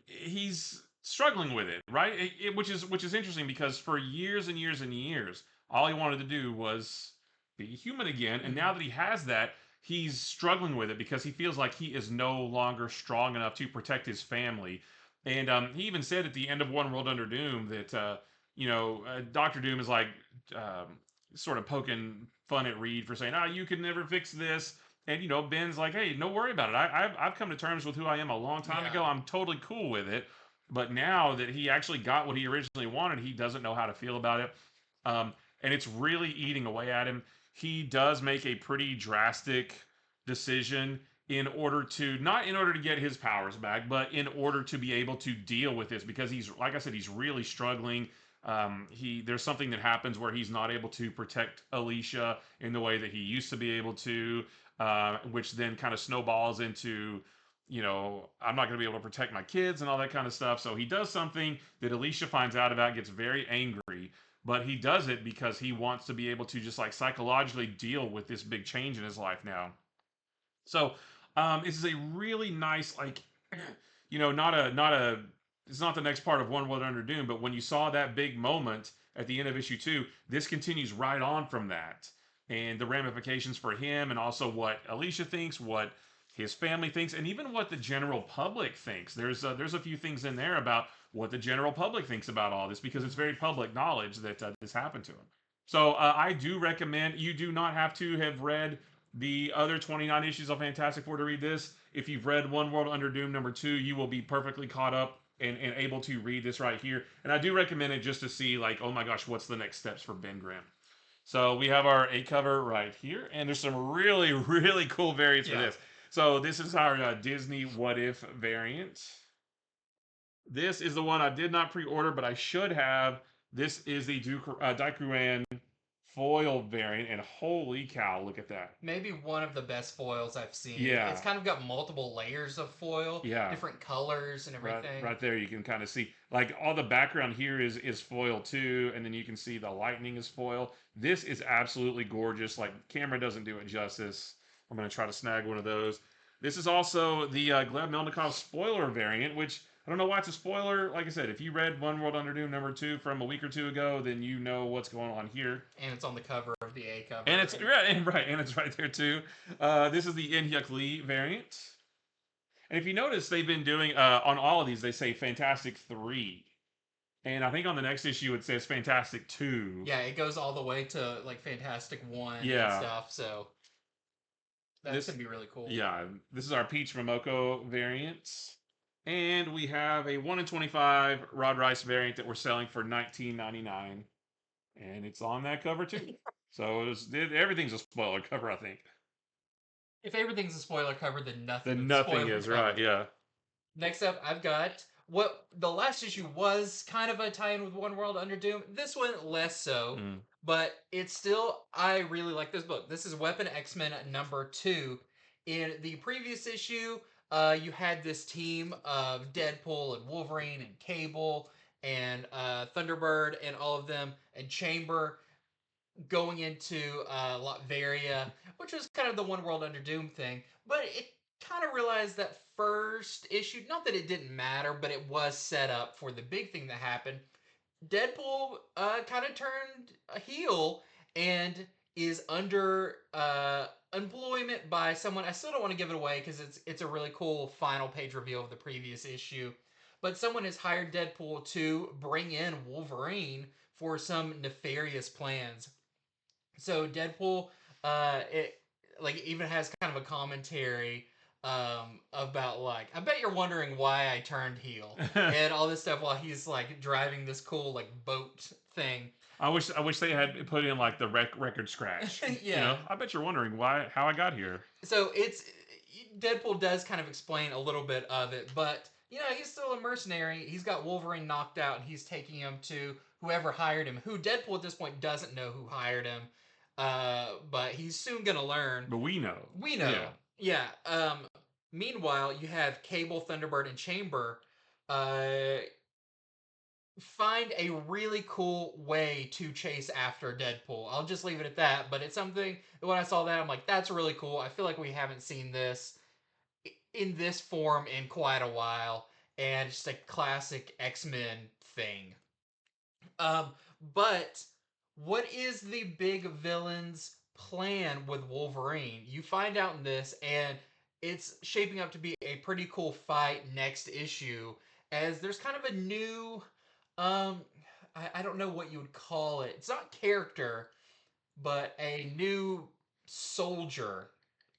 he's struggling with it, right? Which is interesting because for years and years and years, all he wanted to do was be human again, and now that he has that, he's struggling with it because he feels like he is no longer strong enough to protect his family. And he even said at the end of One World Under Doom that Doctor Doom is like sort of poking fun at Reed for saying, "Ah, you can never fix this." And Ben's like, "Hey, don't worry about it. I've come to terms with who I am a long time ago. I'm totally cool with it." But now that he actually got what he originally wanted, he doesn't know how to feel about it, and it's really eating away at him. He does make a pretty drastic decision in order to not in order to get his powers back, but in order to be able to deal with this because he's like I said, he's really struggling. There's something that happens where he's not able to protect Alicia in the way that he used to be able to. Which then kind of snowballs into, I'm not going to be able to protect my kids and all that kind of stuff. So he does something that Alicia finds out about, gets very angry, but he does it because he wants to be able to just like psychologically deal with this big change in his life now. So this is a really nice, like, it's not the next part of One World Under Doom, but when you saw that big moment at the end of issue 2, this continues right on from that. And the ramifications for him, and also what Alicia thinks, what his family thinks, and even what the general public thinks. There's a few things in there about what the general public thinks about all this because it's very public knowledge that this happened to him. So I do recommend you do not have to have read the other 29 issues of Fantastic Four to read this. If you've read One World Under Doom number 2, you will be perfectly caught up and able to read this right here. And I do recommend it just to see, like, oh my gosh, what's the next steps for Ben Grimm. So we have our A cover right here, and there's some really, really cool variants for this. So this is our Disney What If variant. This is the one I did not pre-order, but I should have. This is the Daikuan foil variant, and holy cow, look at that. Maybe one of the best foils I've seen. Yeah. It's kind of got multiple layers of foil, different colors and everything. Right there, you can kind of see, like, all the background here is foil too, and then you can see the lightning is foil. This is absolutely gorgeous. Like, camera doesn't do it justice. I'm going to try to snag one of those. This is also the Gleb Melnikov spoiler variant, which I don't know why it's a spoiler. Like I said, if you read One World Under Doom number 2 from a week or two ago, then you know what's going on here. And it's on the cover of the A cover. And it's and it's right there too. This is the In Hyuk Lee variant. And if you notice, they've been doing on all of these, they say Fantastic 3. And I think on the next issue it says Fantastic 2. Yeah, it goes all the way to like Fantastic 1 and stuff. So that's gonna be really cool. Yeah, this is our Peach Momoko variant. And we have a 1 in 25 Rod Rice variant that we're selling for $19.99. And it's on that cover too. So everything's a spoiler cover, I think. If everything's a spoiler cover, then nothing Then is a nothing spoiler is cover. right, yeah. Next up, I've got what the last issue was kind of a tie-in with One World Under Doom. This one less so, but it's still, I really like this book. This is Weapon X-Men #2. In the previous issue, you had this team of Deadpool and Wolverine and Cable and Thunderbird and all of them and Chamber going into Latveria, which was kind of the One World Under Doom thing. But it kind of realized that first issue, not that it didn't matter, but it was set up for the big thing that happened. Deadpool kind of turned a heel and is under employment by someone. I still don't want to give it away because it's a really cool final page reveal of the previous issue. But someone has hired Deadpool to bring in Wolverine for some nefarious plans. So Deadpool, it like even has kind of a commentary about like I bet you're wondering why I turned heel and all this stuff while he's like driving this cool like boat thing. I wish they had put in like the record scratch. Yeah. I bet you're wondering how I got here. So it's Deadpool does kind of explain a little bit of it, but he's still a mercenary. He's got Wolverine knocked out, and he's taking him to whoever hired him. Who Deadpool at this point doesn't know who hired him, but he's soon gonna learn. But we know. We know. Yeah. Meanwhile, you have Cable, Thunderbird, and Chamber. Find a really cool way to chase after Deadpool. I'll just leave it at that, but it's something when I saw that I'm like that's really cool. I feel like we haven't seen this in this form in quite a while and just a classic X-Men thing. Um but what is the big villain's plan with Wolverine? You find out in this and it's shaping up to be a pretty cool fight next issue as there's kind of a new um, I don't know what you would call it. It's not character, but a new soldier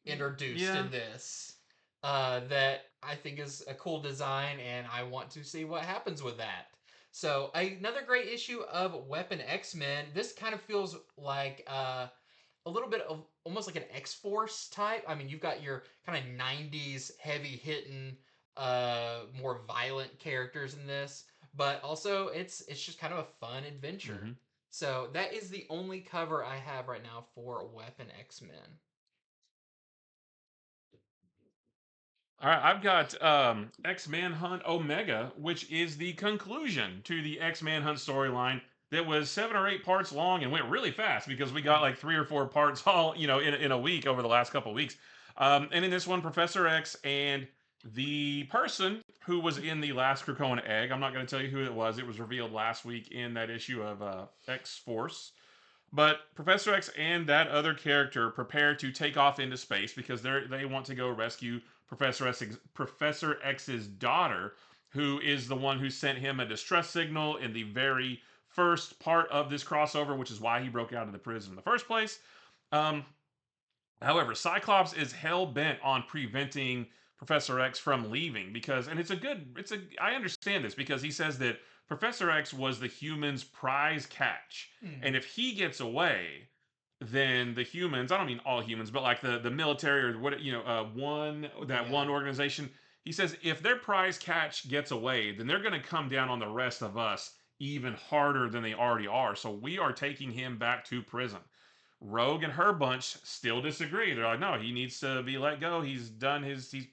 introduced in this. That I think is a cool design, and I want to see what happens with that. So another great issue of Weapon X-Men. This kind of feels like a little bit of almost like an X-Force type. I mean, you've got your kind of '90s heavy hitting, more violent characters in this, but also it's just kind of a fun adventure. Mm-hmm. So that is the only cover I have right now for Weapon X-Men. All right, I've got X-Manhunt Omega, which is the conclusion to the X-Manhunt storyline that was 7 or 8 parts long and went really fast because we got like 3 or 4 parts all in a week over the last couple of weeks. And in this one, Professor X and the person who was in the last Krakoan egg, I'm not going to tell you who it was. It was revealed last week in that issue of X-Force. But Professor X and that other character prepare to take off into space because they want to go rescue Professor X's daughter, who is the one who sent him a distress signal in the very first part of this crossover, which is why he broke out of the prison in the first place. Um, However, Cyclops is hell bent on preventing Professor X from leaving because, and I understand this because he says that Professor X was the humans' prize catch, and if he gets away, then the humans, I don't mean all humans, but like the military or what, one organization, he says if their prize catch gets away, then they're going to come down on the rest of us even harder than they already are. So we are taking him back to prison. Rogue and her bunch still disagree. They're like, no, he needs to be let go. He's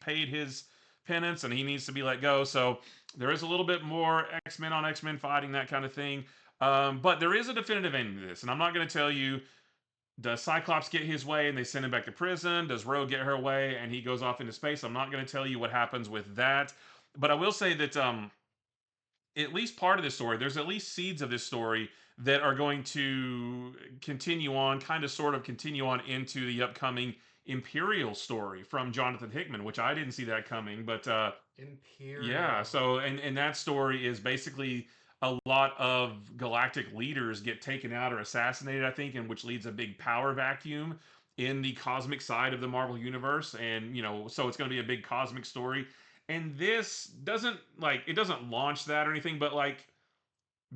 paid his penance and he needs to be let go. So there is a little bit more X-Men on X-Men fighting, that kind of thing. But there is a definitive ending to this. And I'm not going to tell you, does Cyclops get his way and they send him back to prison? Does Rogue get her way and he goes off into space? I'm not going to tell you what happens with that. But I will say that at least part of this story, there's at least seeds of this story that are going to continue on, kind of sort of continue on into the upcoming Imperial story from Jonathan Hickman, which I didn't see that coming, but Imperial. Yeah, so and that story is basically a lot of galactic leaders get taken out or assassinated, I think, and which leads a big power vacuum in the cosmic side of the Marvel universe, and so it's going to be a big cosmic story. And this doesn't it doesn't launch that or anything, but like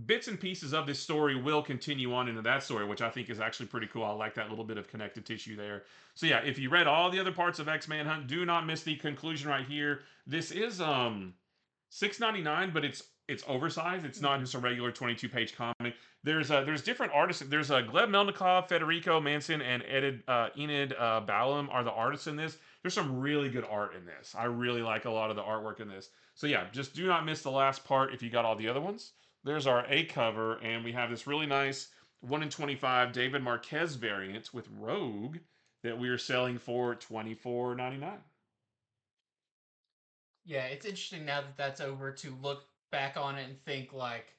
bits and pieces of this story will continue on into that story, which I think is actually pretty cool. I like that little bit of connective tissue there. So yeah, if you read all the other parts of X-Manhunt, do not miss the conclusion right here. This is $6.99, but it's oversized. It's not just a regular 22-page comic. There's different artists. There's Gleb Melnikov, Federico Manson, and Enid Balam are the artists in this. There's some really good art in this. I really like a lot of the artwork in this. So yeah, just do not miss the last part if you got all the other ones. There's our A cover, and we have this really nice 1 in 25 David Marquez variant with Rogue that we are selling for $24.99. Yeah, it's interesting now that that's over to look back on it and think like,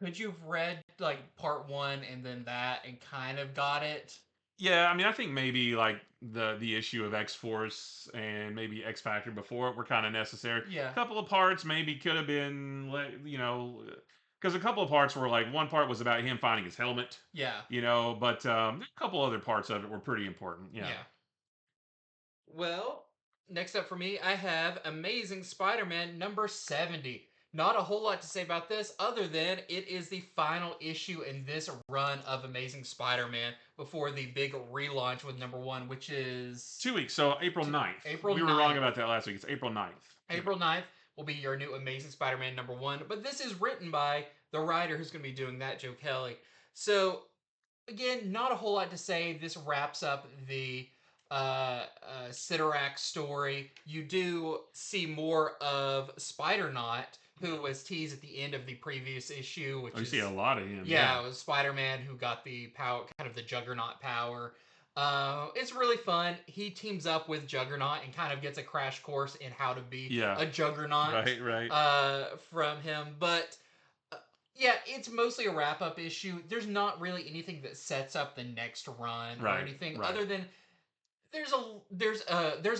could you have read like part one and then that and kind of got it? Yeah, I mean, I think maybe like the issue of X Force and maybe X Factor before it were kind of necessary. Yeah. A couple of parts maybe could have been, because a couple of parts were like one part was about him finding his helmet, Yeah. but a couple other parts of it were pretty important. Yeah. Yeah. Well, next up for me, I have Amazing Spider-Man number 70. Not a whole lot to say about this other than it is the final issue in this run of Amazing Spider-Man before the big relaunch with number 1, which is 2 weeks, so April 9th. April We were wrong 9th. about that last week. It's April 9th. April 9th will be your new Amazing Spider-Man number 1, but this is written by the writer who's going to be doing that, Joe Kelly. So, again, not a whole lot to say. This wraps up the Sidorak story. You do see more of Spider-Not, who was teased at the end of the previous issue, which you see a lot of him. Yeah, it was Spider-Man who got the power, kind of the Juggernaut power. It's really fun. He teams up with Juggernaut and kind of gets a crash course in how to be a Juggernaut. Right. From him, but yeah, it's mostly a wrap-up issue. There's not really anything that sets up the next run or anything other than there's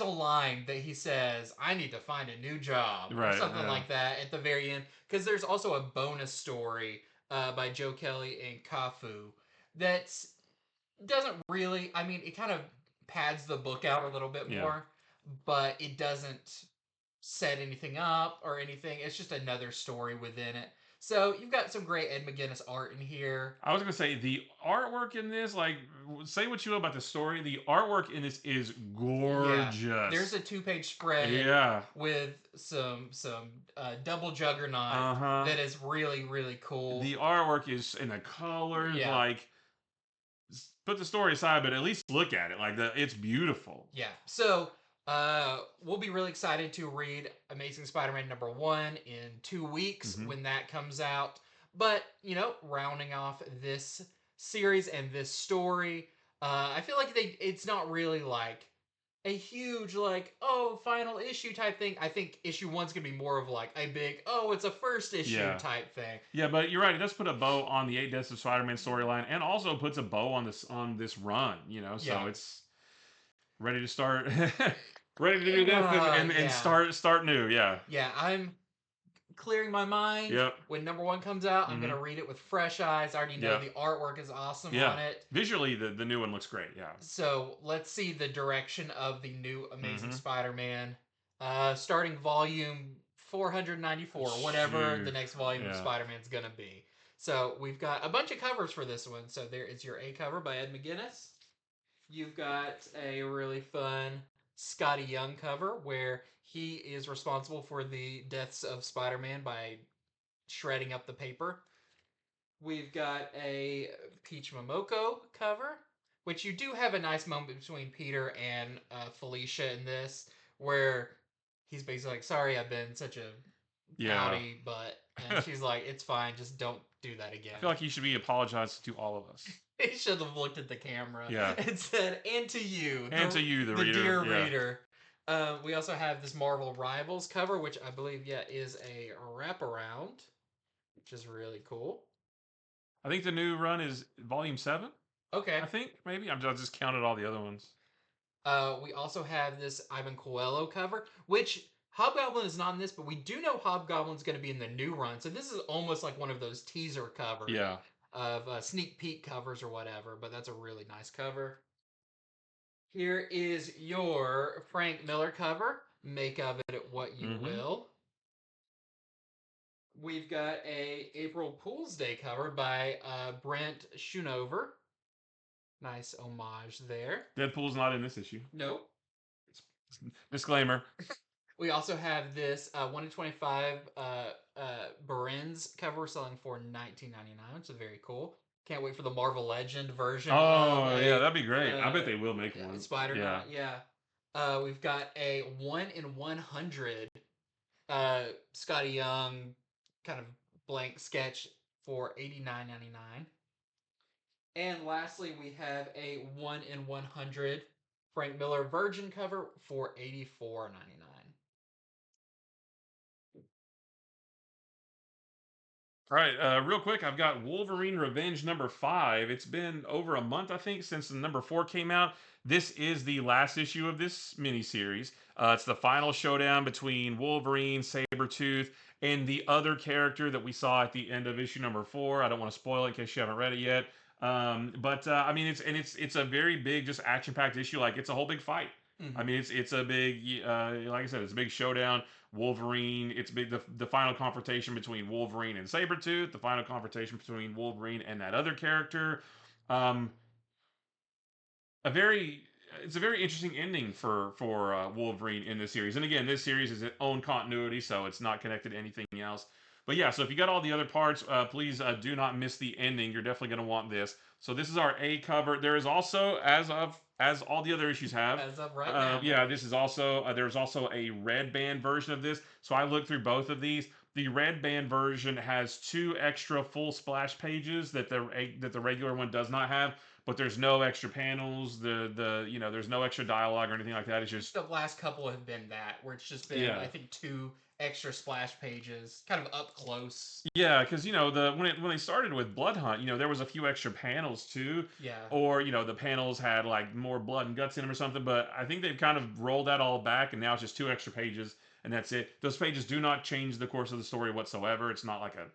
a line that he says, "I need to find a new job," or something like that at the very end. Because there's also a bonus story by Joe Kelly and Kafu that doesn't really. I mean, it kind of pads the book out a little bit more, but it doesn't set anything up or anything. It's just another story within it. So you've got some great Ed McGuinness art in here. I was gonna say the artwork in this, like, say what you will about the story, the artwork in this is gorgeous. Yeah. There's a 2-page spread with some double Juggernaut that is really, really cool. The artwork is in the colors, like, put the story aside, but at least look at it. Like, it's beautiful. Yeah. So we'll be really excited to read Amazing Spider-Man number 1 in 2 weeks when that comes out. But, rounding off this series and this story, I feel like it's not really like a huge final issue type thing. I think issue 1's gonna be more of like a big it's a first issue type thing. Yeah, but you're right. It does put a bow on the 8 Deaths of Spider-Man storyline, and also puts a bow on this run. So it's ready to start. Ready to do this and start new. Yeah, I'm clearing my mind. When number 1 comes out, I'm gonna read it with fresh eyes. I already know the artwork is awesome on it. Visually, the new one looks great. Yeah. So let's see the direction of the new Amazing Spider-Man, starting volume 494, whatever the next volume of Spider-Man's gonna be. So we've got a bunch of covers for this one. So there is your A cover by Ed McGuinness. You've got a really fun Scotty Young cover where he is responsible for the deaths of Spider-Man by shredding up the paper. We've got a Peach Momoko cover, which you do have a nice moment between Peter and Felicia in this, where he's basically like, "Sorry, I've been such a pouty butt," and she's like, "It's fine, just don't do that again." I feel like you should be apologized to all of us. He should have looked at the camera and said, "And to you, the reader, dear reader." We also have this Marvel Rivals cover, which I believe is a wraparound, which is really cool. I think the new run is volume 7. Okay. I think maybe I'll just counted all the other ones. We also have this Ivan Coelho cover, which Hobgoblin is not in this, but we do know Hobgoblin's going to be in the new run. So this is almost like one of those teaser covers of sneak peek covers or whatever, but that's a really nice cover. Here is your Frank Miller cover. Make of it what you Mm-hmm. will. We've got a April Fool's Day cover by Brent Schoonover. Nice homage there. Deadpool's not in this issue. Nope. Disclaimer. We also have this 1 in 25 Baren's cover selling for $19.99, which is very cool. Can't wait for the Marvel Legend version of Oh yeah, that'd be great. I bet uh, they will make one. Yeah. Spider-Man. Yeah. We've got a 1 in 100 Scotty Young kind of blank sketch for $89.99. And lastly, we have a 1 in 100 Frank Miller Virgin cover for $84.99. All right, real quick, I've got Wolverine Revenge #5. It's been over a month, I think, since the #4 came out. This is the last issue of this miniseries. It's the final showdown between Wolverine, Sabretooth, and the other character that we saw at the end of issue #4. I don't want to spoil it in case you haven't read it yet. But I mean, it's a very big, just action-packed issue. Like it's a whole big fight. I mean, it's a big, like I said, it's a big showdown. Wolverine. It's big. The final confrontation between Wolverine and Sabretooth. The final confrontation between Wolverine and that other character. Um, a very it's a very interesting ending for Wolverine in this series. And again, this series is its own continuity, so it's not connected to anything else. But yeah, so if you got all the other parts, please do not miss the ending. You're definitely going to want this. So this is our A cover. There is also, as all the other issues have, As of right now. yeah, this is also there's also a red band version of this. So I looked through both of these. The red band version has 2 extra full splash pages that the regular one does not have, but there's no extra panels. There's no extra dialogue or anything like that. It's just The last couple have been that, where it's just been, yeah. I think, 2 extra splash pages, kind of up close. Yeah, because when they started with Blood Hunt, there was a few extra panels too, Yeah. or the panels had like more blood and guts in them or something. But I think they've kind of rolled that all back, and now it's just 2 extra pages, and that's it. Those pages do not change the course of the story whatsoever. It's not like a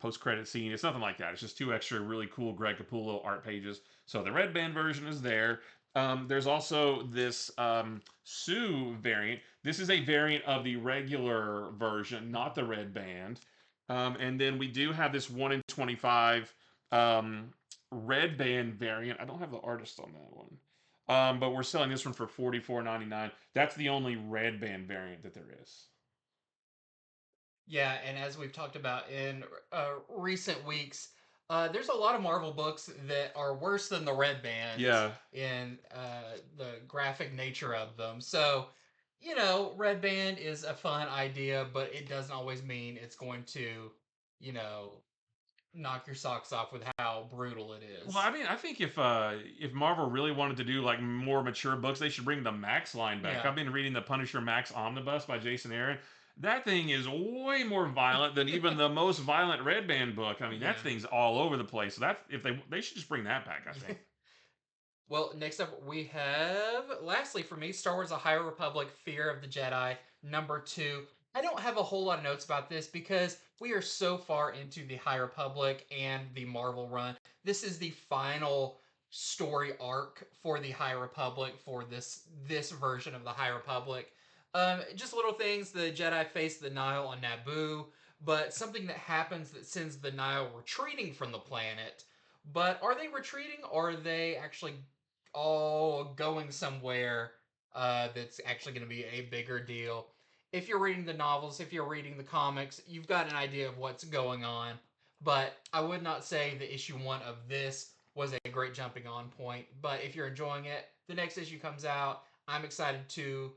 post-credit scene. It's nothing like that. It's just 2 extra really cool Greg Capullo art pages. So the red band version is there. There's also this Sue variant. This is a variant of the regular version, not the red band. And then we do have this 1 in 25 red band variant. I don't have the artist on that one. But we're selling this one for $44.99. That's the only red band variant that there is. Yeah, and as we've talked about in recent weeks, there's a lot of Marvel books that are worse than the red bands Yeah. in the graphic nature of them. So, red band is a fun idea, but it doesn't always mean it's going to, you know, knock your socks off with how brutal it Well, is. I mean, I think if Marvel really wanted to do like more mature books, they should bring the Max line back. Yeah. I've been reading the Punisher Max Omnibus by Jason Aaron. That thing is way more violent than even the most violent Red Band book. I mean, that Yeah. thing's all over the place. So that's if they should just bring that back. I think. Well, next up we have, lastly for me, Star Wars: The High Republic: Fear of the Jedi #2. I don't have a whole lot of notes about this because we are so far into the High Republic and the Marvel run. This is the final story arc for the High Republic for this version of the High Republic. Just little things. The Jedi face the Nile on Naboo, but something that happens that sends the Nile retreating from the planet. But are they retreating, or are they actually all going somewhere that's actually going to be a bigger deal? If you're reading the novels, if you're reading the comics, you've got an idea of what's going on. But I would not say the issue 1 of this was a great jumping on point. But if you're enjoying it, the next issue comes out. I'm excited to,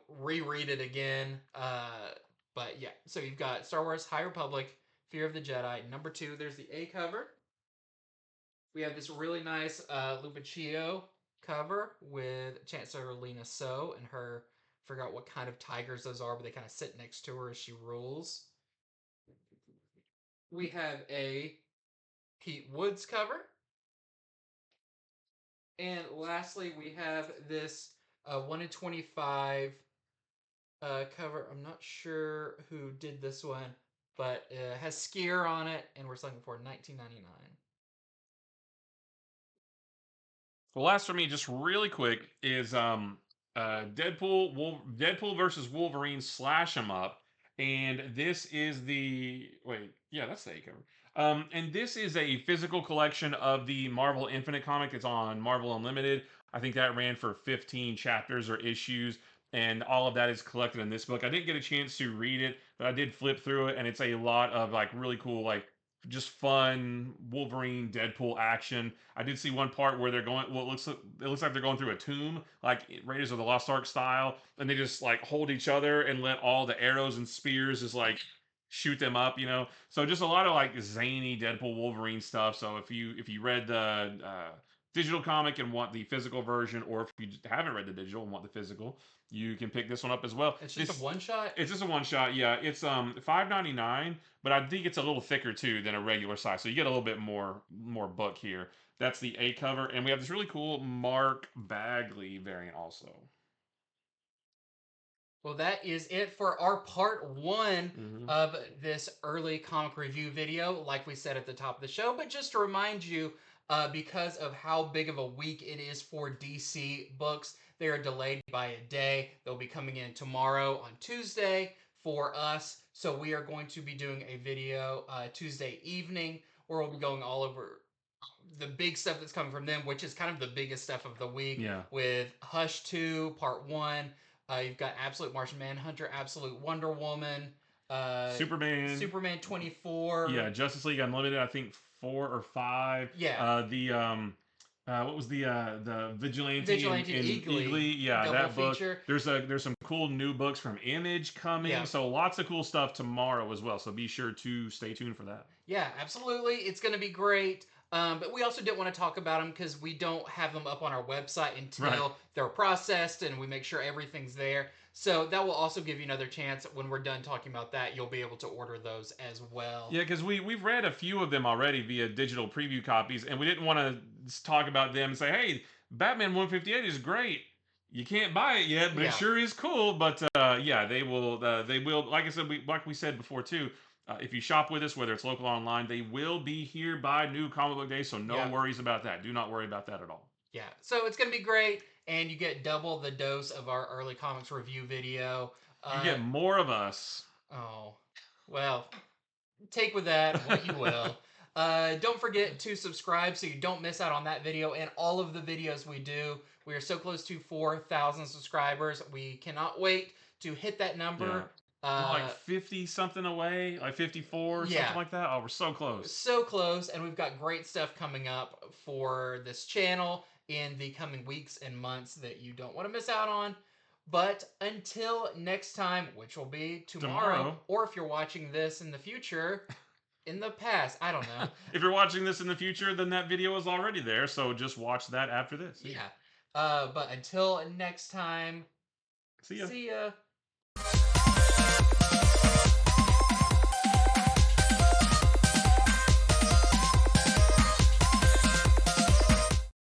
reread it again. But yeah, so you've got Star Wars: High Republic, Fear of the Jedi #2. There's the A cover. We have this really nice Lupacchio cover with Chancellor Lena So and her. Figure out what kind of tigers those are, but they kind of sit next to her as she rules. We have a Pete Woods cover. And lastly, we have this 1 in 25 cover. I'm not sure who did this one, but it has Skier on it, and we're selling it for $19.99. The last for me, just really quick, is Deadpool versus Wolverine slash 'em up, and this is the wait, yeah, that's the A cover. And this is a physical collection of the Marvel Infinite comic. It's on Marvel Unlimited. I think that ran for 15 chapters or issues, and all of that is collected in this book. I didn't get a chance to read it, but I did flip through it, and it's a lot of like really cool, like just fun Wolverine Deadpool action. I did see one part where they're going. Well, it looks like they're going through a tomb, like Raiders of the Lost Ark style, and they just like hold each other and let all the arrows and spears just like shoot them up. So just a lot of like zany Deadpool Wolverine stuff. So if you read the digital comic and want the physical version, or if you haven't read the digital and want the physical, you can pick this one up as well. It's just a one shot. It's just a one shot. Yeah, it's $5.99, but I think it's a little thicker too than a regular size, so you get a little bit more book here. That's the A cover, and we have this really cool Mark Bagley variant also. Well, that is it for our part one Mhm. of this early comic review video, like we said at the top of the show. But just to remind you, because of how big of a week it is for DC books, they are delayed by a day. They'll be coming in tomorrow on Tuesday for us. So we are going to be doing a video Tuesday evening where we'll be going all over the big stuff that's coming from them, which is kind of the biggest stuff of the week. Yeah. With Hush 2, Part 1. You've got Absolute Martian Manhunter, Absolute Wonder Woman, Superman 24. Yeah, Justice League Unlimited, I think 4 or 5. Yeah. What was the Vigilante and Eagly? Yeah, double that book. feature. There's some cool new books from Image coming. Yeah. So lots of cool stuff tomorrow as well. So be sure to stay tuned for that. Yeah, absolutely. It's going to be great. But we also didn't want to talk about them because we don't have them up on our website until they're processed and we make sure everything's there. So that will also give you another chance when we're done talking about that. You'll be able to order those as well. Yeah, because we've read a few of them already via digital preview copies, and we didn't want to talk about them and say, hey, Batman 158 is great. You can't buy it yet, but it sure is cool. But yeah, they will. Like I said, like we said before too. If you shop with us, whether it's local or online, they will be here by New Comic Book Day, so no worries about that. Do not worry about that at all. Yeah, so it's going to be great, and you get double the dose of our early comics review video. You get more of us. Oh, well, take with that what you will. Don't forget to subscribe so you don't miss out on that video and all of the videos we do. We are so close to 4,000 subscribers. We cannot wait to hit that number. Yeah. Like 50 something away, like 54, something like that. Oh, we're so close. So close, and we've got great stuff coming up for this channel in the coming weeks and months that you don't want to miss out on. But until next time, which will be tomorrow. Or if you're watching this in the future, in the past, I don't know. If you're watching this in the future, then that video is already there, so just watch that after this. Yeah. But until next time, see ya. See ya.